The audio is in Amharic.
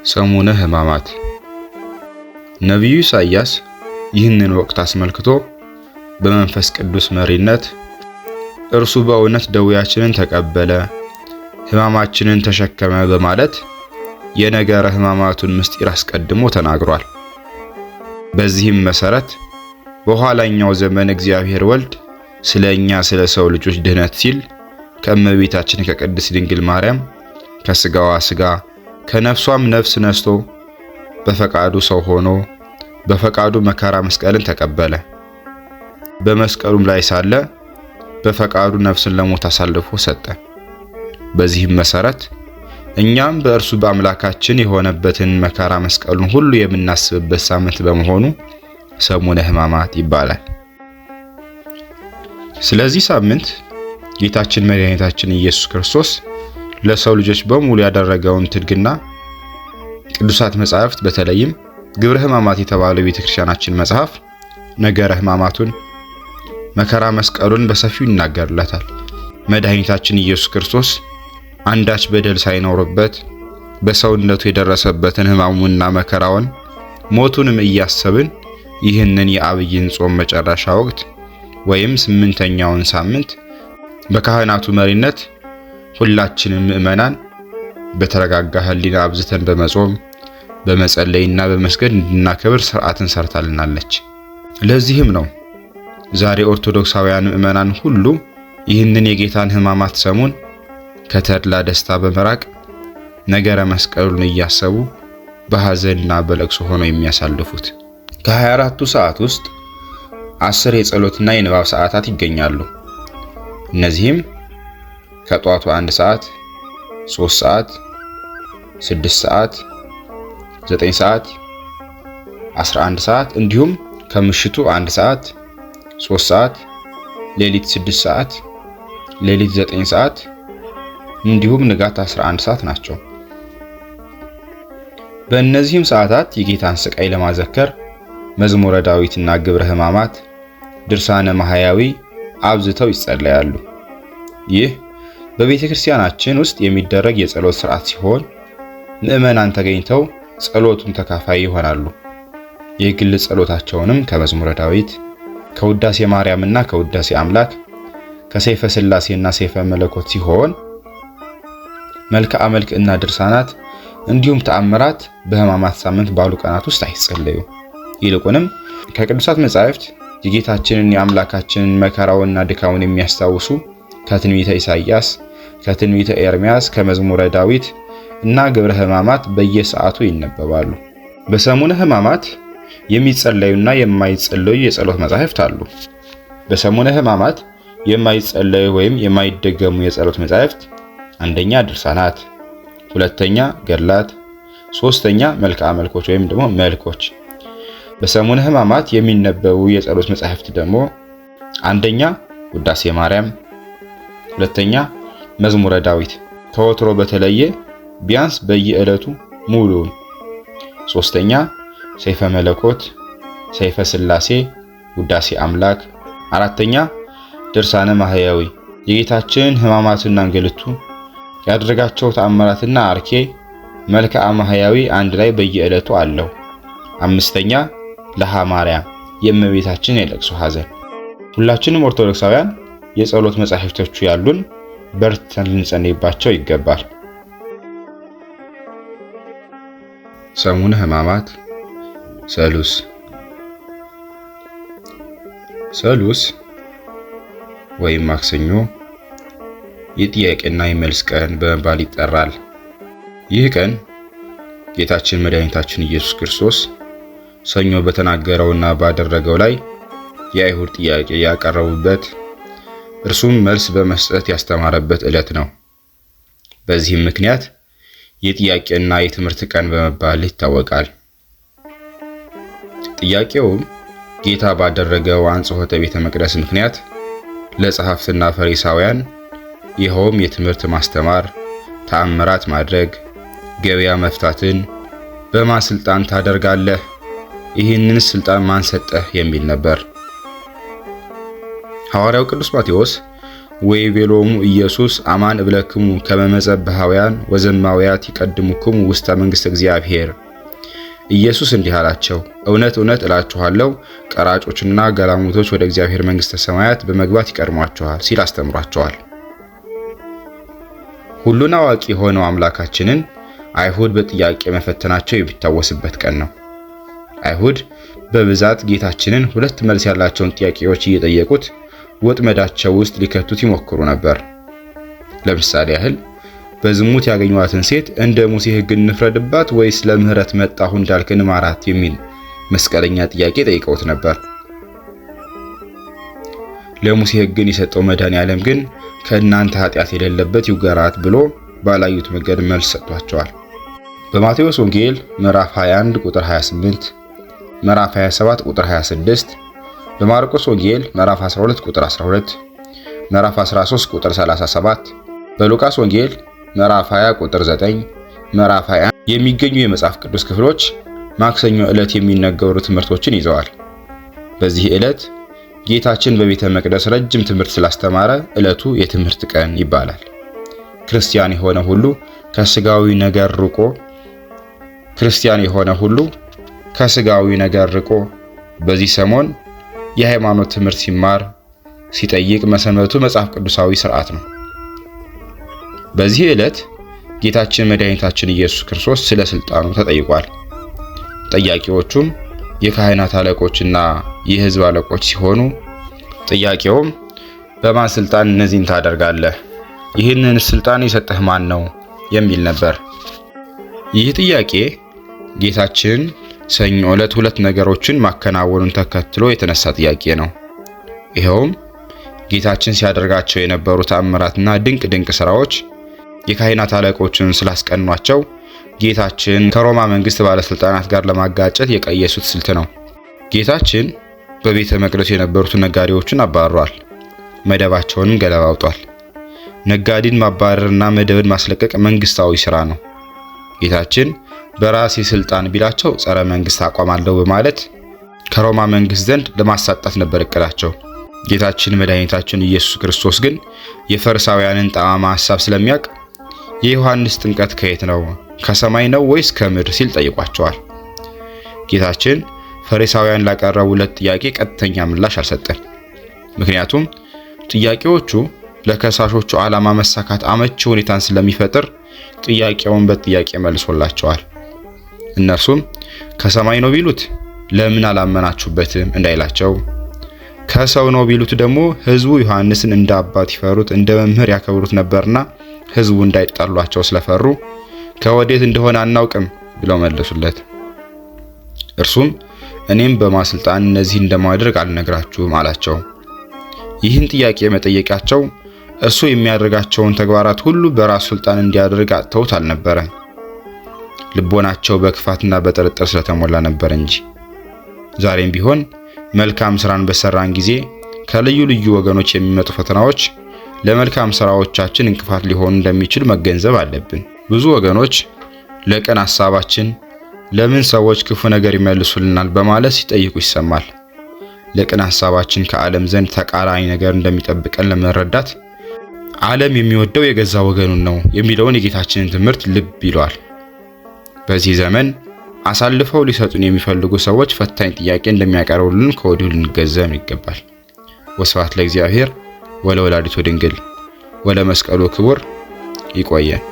ሰሙነ ሕማማት። ነቢዩ ኢሳይያስ ይህንን ወቅት አስመልክቶ በመንፈስ ቅዱስ መሪነት እርሱ በእውነት ደዌያችንን ተቀበለ፣ ሕማማችንን ተሸከመ በማለት የነገረ ሕማማቱን ምስጢር አስቀድሞ ተናግሯል። በዚህም መሰረት በኋላኛው ዘመን እግዚአብሔር ወልድ ስለኛ ስለ ሰው ልጆች ድህነት ሲል ከእመቤታችን ከቅድስት ድንግል ማርያም ከስጋዋ ስጋ ከነፍሷም ነፍስ ነስቶ በፈቃዱ ሰው ሆኖ በፈቃዱ መከራ መስቀልን ተቀበለ። በመስቀሉም ላይ ሳለ በፈቃዱ ነፍስን ለሞት አሳልፎ ሰጠ። በዚህም መሰረት እኛም በእርሱ በአምላካችን የሆነበትን መከራ መስቀሉን ሁሉ የምናስብበት ሳምንት በመሆኑ ሰሙነ ሕማማት ይባላል። ስለዚህ ሳምንት ጌታችን መድኃኒታችን ኢየሱስ ክርስቶስ ለሰው ልጆች በሙሉ ያደረገውን ትድግና ቅዱሳት መጻሕፍት በተለይም ግብረ ሕማማት የተባለው የቤተክርስቲያናችን መጽሐፍ ነገረ ሕማማቱን መከራ መስቀሉን በሰፊው ይናገርለታል። መድኃኒታችን ኢየሱስ ክርስቶስ አንዳች በደል ሳይኖርበት በሰውነቱ የደረሰበትን ሕማሙንና መከራውን ሞቱንም እያሰብን ይህንን የዐቢይን ጾም መጨረሻ ወቅት ወይም 8ኛውን ሳምንት በካህናቱ መሪነት ሁላችንም ምእመናን በተረጋጋ ሕሊና አብዝተን በመጾም በመጸለይና በመስገድ እንድናከብር ሥርዓትን ሰርታልናለች። ለዚህም ነው ዛሬ ኦርቶዶክሳውያን ምእመናን ሁሉ ይህንን የጌታን ሕማማት ሰሙን ከተድላ ደስታ በመራቅ ነገረ መስቀሉን እያሰቡ በሐዘንና በለቅሶ ሆነው የሚያሳልፉት። ከ24ቱ ሰዓት ውስጥ 10 የጸሎትና የንባብ ሰዓታት ይገኛሉ። እነዚህም ከጧቱ 1 ሰዓት፣ 3 ሰዓት፣ 6 ሰዓት፣ 9 ሰዓት፣ 11 ሰዓት እንዲሁም ከምሽቱ 1 ሰዓት፣ 3 ሰዓት፣ ሌሊት 6 ሰዓት፣ ሌሊት 9 ሰዓት እንዲሁም ንጋት 11 ሰዓት ናቸው። በእነዚህም ሰዓታት የጌታን ስቃይ ለማዘከር መዝሙረ ዳዊትና ግብረ ሕማማት፣ ድርሳነ ማህያዊ አብዝተው ይጸለያሉ። ይህ በቤተክርስቲያናችን ውስጥ የሚደረግ የጸሎት ሥርዓት ሲሆን ምእመናን ተገኝተው ጸሎቱን ተካፋይ ይሆናሉ። የግል ጸሎታቸውንም ከመዝሙረ ዳዊት፣ ከውዳሴ ማርያምና ከውዳሴ አምላክ፣ ከሰይፈ ሥላሴና ሰይፈ መለኮት ሲሆን መልክዓ መልክዕና ድርሳናት እንዲሁም ተአምራት በሕማማት ሳምንት ባሉ ቀናት ውስጥ አይጸለዩ። ይልቁንም ከቅዱሳት መጻሕፍት የጌታችንን የአምላካችንን መከራውንና ድካሙን የሚያስታውሱ ከትንቢተ ኢሳይያስ፣ ከትንቢተ ኤርምያስ፣ ከመዝሙረ ዳዊት እና ግብረ ሕማማት በየሰዓቱ ይነበባሉ። በሰሙነ ሕማማት የሚጸለዩና የማይጸለዩ የጸሎት መጻሕፍት አሉ። በሰሙነ ሕማማት የማይጸለዩ ወይም የማይደገሙ የጸሎት መጻሕፍት አንደኛ ድርሳናት፣ ሁለተኛ ገድላት፣ ሶስተኛ መልክዓ መልኮች ወይም ደግሞ መልኮች። በሰሙነ ሕማማት የሚነበቡ የጸሎት መጻሕፍት ደግሞ አንደኛ ውዳሴ ማርያም፣ ሁለተኛ መዝሙረ ዳዊት ከወትሮ በተለየ ቢያንስ በየዕለቱ ሙሉውን፣ ሶስተኛ ሰይፈ መለኮት፣ ሰይፈ ሥላሴ፣ ውዳሴ አምላክ፣ አራተኛ ድርሳነ ማህያዊ የጌታችንን ሕማማትና እንግልቱ ያደረጋቸው ተአምራትና አርኬ መልክዓ ማህያዊ አንድ ላይ በየዕለቱ አለው። አምስተኛ ለሃ ማርያም የእመቤታችን የለቅሶ ሐዘን። ሁላችንም ኦርቶዶክሳውያን የጸሎት መጻሕፍቶቹ ያሉን በርትተን ልንጸልይባቸው ይገባል። ሰሙነ ሕማማት ሰሉስ። ሰሉስ ወይም ማክሰኞ የጥያቄና የመልስ ቀን በመባል ይጠራል። ይህ ቀን ጌታችን መድኃኒታችን ኢየሱስ ክርስቶስ ሰኞ በተናገረውና ባደረገው ላይ የአይሁድ ጥያቄ ያቀረቡበት እርሱም መልስ በመስጠት ያስተማረበት ዕለት ነው። በዚህም ምክንያት የጥያቄና የትምህርት ቀን በመባል ይታወቃል። ጥያቄውም ጌታ ባደረገው አንጽሖተ ቤተ መቅደስ ምክንያት ለጸሐፍትና ፈሪሳውያን ይኸውም የትምህርት ማስተማር፣ ተአምራት ማድረግ፣ ገበያ መፍታትን በማን ስልጣን ታደርጋለህ? ይህንን ስልጣን ማን ሰጠህ? የሚል ነበር። ሐዋርያው ቅዱስ ማቴዎስ ወይቤሎሙ ኢየሱስ አማን እብለክሙ ከመ መጸብሐውያን ወዘማውያት ይቀድሙክሙ ውስተ መንግሥተ እግዚአብሔር። ኢየሱስ እንዲህ አላቸው፣ እውነት እውነት እላችኋለሁ ቀራጮችና ገላሙቶች ወደ እግዚአብሔር መንግሥተ ሰማያት በመግባት ይቀድሟቸዋል ሲል አስተምሯቸዋል። ሁሉን አዋቂ የሆነው አምላካችንን አይሁድ በጥያቄ መፈተናቸው የሚታወስበት ቀን ነው። አይሁድ በብዛት ጌታችንን ሁለት መልስ ያላቸውን ጥያቄዎች እየጠየቁት ወጥመዳቸው ውስጥ ሊከቱት ይሞክሩ ነበር። ለምሳሌ ያህል በዝሙት ያገኟትን ሴት እንደ ሙሴ ሕግ እንፍረድባት ወይስ ለምህረት መጣሁ እንዳልክ እንማራት የሚል መስቀለኛ ጥያቄ ጠይቀውት ነበር። ለሙሴ ሕግን የሰጠው መድኃኔዓለም ግን ከእናንተ ኃጢአት የሌለበት ይውገራት ብሎ ባላዩት መንገድ መልስ ሰጥቷቸዋል። በማቴዎስ ወንጌል ምዕራፍ 21 ቁጥር 28፣ ምዕራፍ 27 ቁጥር 26፣ በማርቆስ ወንጌል ምዕራፍ 12 ቁጥር 12፣ ምዕራፍ 13 ቁጥር 37፣ በሉቃስ ወንጌል ምዕራፍ 20 ቁጥር 9፣ ምዕራፍ 21 የሚገኙ የመጽሐፍ ቅዱስ ክፍሎች ማክሰኞ ዕለት የሚነገሩ ትምህርቶችን ይዘዋል። በዚህ ዕለት ጌታችን በቤተ መቅደስ ረጅም ትምህርት ስላስተማረ ዕለቱ የትምህርት ቀን ይባላል። ክርስቲያን የሆነ ሁሉ ከስጋዊ ነገር ርቆ በዚህ ሰሞን የሃይማኖት ትምህርት ሲማር ሲጠይቅ መሰንበቱ መጽሐፍ ቅዱሳዊ ሥርዓት ነው። በዚህ ዕለት ጌታችን መድኃኒታችን ኢየሱስ ክርስቶስ ስለ ስልጣኑ ተጠይቋል። ጠያቂዎቹም የካህናት አለቆችና የሕዝብ አለቆች ሲሆኑ ጥያቄውም በማን ስልጣን እነዚህን ታደርጋለህ? ይህንን ስልጣን የሰጠህ ማን ነው? የሚል ነበር። ይህ ጥያቄ ጌታችን ሰኞ ዕለት ሁለት ነገሮችን ማከናወኑን ተከትሎ የተነሳ ጥያቄ ነው። ይኸውም ጌታችን ሲያደርጋቸው የነበሩ ተአምራትና ድንቅ ስራዎች የካህናት አለቆችን ስላስቀኗቸው ጌታችን ከሮማ መንግስት ባለስልጣናት ጋር ለማጋጨት የቀየሱት ስልት ነው። ጌታችን በቤተ መቅደስ የነበሩትን ነጋዴዎችን አባርሯል። መደባቸውንም ገለባብጧል። ነጋዴን ማባረርና መደብን ማስለቀቅ መንግስታዊ ስራ ነው። ጌታችን በራሴ ስልጣን ቢላቸው ጸረ መንግስት አቋም አለው በማለት ከሮማ መንግስት ዘንድ ለማሳጣት ነበር እቅዳቸው። ጌታችን መድኃኒታችን ኢየሱስ ክርስቶስ ግን የፈሪሳውያንን ጠማማ ሐሳብ ስለሚያውቅ የዮሐንስ ጥምቀት ከየት ነው? ከሰማይ ነው ወይስ ከምድር ሲል ጠይቋቸዋል። ጌታችን ፈሪሳውያን ላቀረቡለት ጥያቄ ቀጥተኛ ምላሽ አልሰጠም። ምክንያቱም ጥያቄዎቹ ለከሳሾቹ ዓላማ መሳካት አመቺ ሁኔታን ስለሚፈጥር ጥያቄውን በጥያቄ መልሶላቸዋል። እነርሱም ከሰማይ ነው ቢሉት ለምን አላመናችሁበትም እንዳይላቸው፣ ከሰው ነው ቢሉት ደግሞ ሕዝቡ ዮሐንስን እንደ አባት ይፈሩት እንደ መምህር ያከብሩት ነበርና ሕዝቡ እንዳይጣሏቸው ስለፈሩ ከወዴት እንደሆነ አናውቅም ብለው መለሱለት። እርሱም እኔም በማስልጣን እነዚህ እንደማድረግ አልነግራችሁም አላቸው። ይህን ጥያቄ መጠየቃቸው እርሱ የሚያደርጋቸውን ተግባራት ሁሉ በራሱ ስልጣን እንዲያደርግ አጥተውት አልነበረም። ልቦናቸው በክፋትና በጥርጥር ስለተሞላ ነበር እንጂ። ዛሬም ቢሆን መልካም ስራን በሰራን ጊዜ ከልዩ ልዩ ወገኖች የሚመጡ ፈተናዎች ለመልካም ስራዎቻችን እንቅፋት ሊሆኑ እንደሚችሉ መገንዘብ አለብን። ብዙ ወገኖች ለቀን ሐሳባችን ለምን ሰዎች ክፉ ነገር ይመልሱልናል በማለት ሲጠይቁ ይሰማል። ለቀን ሐሳባችን ከዓለም ዘንድ ተቃራኒ ነገር እንደሚጠብቀን ለመረዳት ዓለም የሚወደው የገዛ ወገኑን ነው የሚለውን የጌታችንን ትምህርት ልብ ይሏል። በዚህ ዘመን አሳልፈው ሊሰጡን የሚፈልጉ ሰዎች ፈታኝ ጥያቄ እንደሚያቀርቡልን ከወዲሁ ልንገነዘብ ይገባል። ወስብሐት ለእግዚአብሔር ወለወላዲቱ ድንግል ወለመስቀሉ ክቡር። ይቆየን።